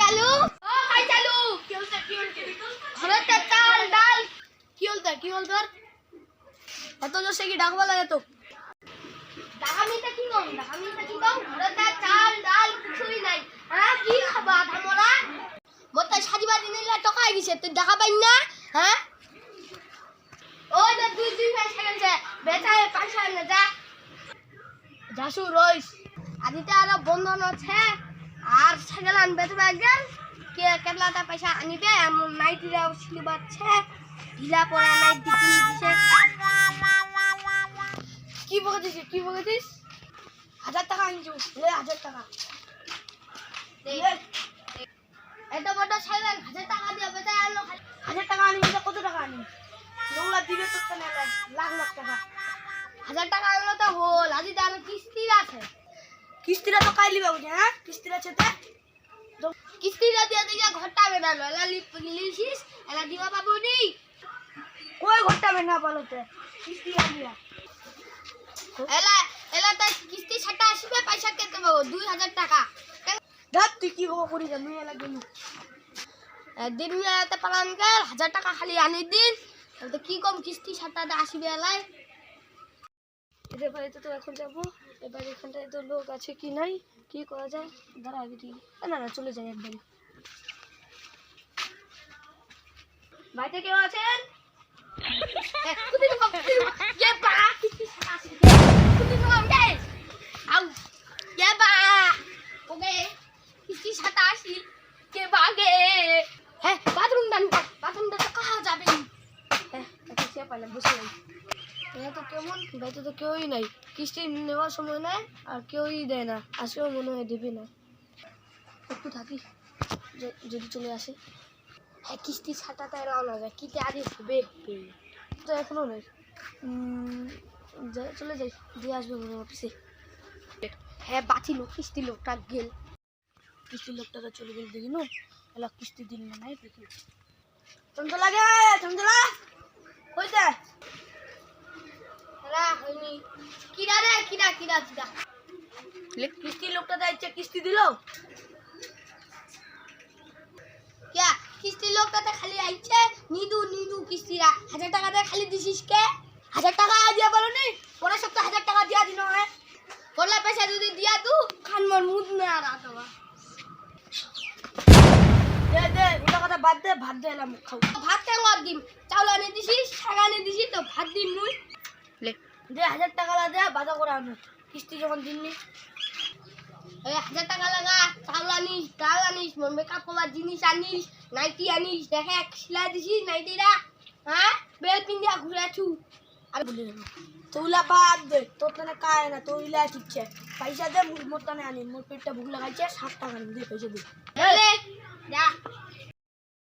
চালু ও খাই চালু কি হলতে ঘরেতে চাল ডাল কি হলতে এত জোরে কি ডাকবা লাগে তো ডাকামিটা কি কম ঘরেতে চাল ডাল কিছুই নাই হ্যাঁ কি খাবা আমরা মতে সাজিবাজি নিলে টাকা গিয়েছে তুই দেখা পাই না হ্যাঁ ওই যে দুই পয়সা গেছে বেচায় পয়সা না যা যাসু রইস আদিতে আরো বন্ধন আছে আর সাইকেল আনবে তো একজন কে কেটলাটা পয়সা আনিবে এমন নাইটিরাও সিলিবাচ্ছে ঢিলা পড়া নাইট দিছে কি বকেছিস 1000 টাকা আনছো লে 1000 টাকা এত বড় সাইকেল 1000 টাকা দিয়ে বেচায় আনলো 1000 টাকা আনিবে কত টাকা আনিবে নোলা দিবে তো না লাখ টাকা 1000 টাকা আনলো তো হল আদি দানো কিস্তি আছে কিস্তিটা তো কাই লিবে বুঝে হ্যাঁ কিস্তিটা ছেতে তো কিস্তিটা দিয়ে দিয়া ঘরটা বেনালো এলা লিছিস এলা দিবা বাবু নি কই ঘরটা বেনা পালোতে কিস্তি দিয়া এলা তা কিস্তি ছাটা আসবে পয়সা কে দেব 2000 টাকা ধর তুই কি হবো করি জানি এলা গেলু দিন মিলাতে পালান কে 1000 টাকা খালি আনি দিন তো কি কম কিস্তি ছাটাটা আসবে এলাই এদের বাড়িতে তো এখন যাবো এবার এখানটায় তো লোক আছে কি নাই কি করা যায় দাঁড়া আগে ঠিক না চলে যাই একদম বাড়িতে কেউ আছেন তো কেউই নাই কিস্তি নেওয়ার সময় নাই আর কেউই দেয় না আসেও মনে হয় দেবে না একটু থাকি যদি চলে আসে হ্যাঁ কিস্তি ছাটাতে রাওনা যায় কিতে আগে হবে তো এখনো নেই চলে যাই দিয়ে আসবে মনে অফিসে হ্যাঁ বাঁচিল কিস্তি লোকটা গেল কিস্তির লোকটা চলে গেল দেখি নো এলা কিস্তি দিন না নাই দেখি চঞ্চলা হইতে হয়নি কিরা কিস্তি লোকটা যাইছে কিস্তি দিল क्या किस्ती लोग कहते खाली आइছে নিদু কিস্তিরা 1000 টাকা দিয়ে খালি দিছিস কে 1000 টাকা দিয়া বলো নি পরে সপ্তাহে 1000 টাকা দিয়া দিন হয় পড়লা পয়সা যদি দিয়া তু খান মন মুদ না আর আতবা দে ওটা কথা বাদ দে ভাত দে এলা মুখ খাও ভাত কেন দিম চাউল আনি দিছিস শাক আনি দিছিস তো ভাত দিম মুই লে দে 1000 টাকা লা দে বাজার করে আনো কিস্তি যখন দিননি 1000 টাকা লাগা চাউল আনিস ডাল আনিস মেকআপ করার জিনিস আনিস নাইটি আনিস দেখে সেলাই দিছিস নাইটিরা হ্যাঁ বেল পিন্দিয়া ঘুরেছু আর বলি তোলা বাদ দে তোর তনে কায় না তো ইলা ঠিকছে পয়সা দে মোর তনে আনি মোর পেটটা ভুক লাগাইছে 7 টাকা দে পয়সা দে যা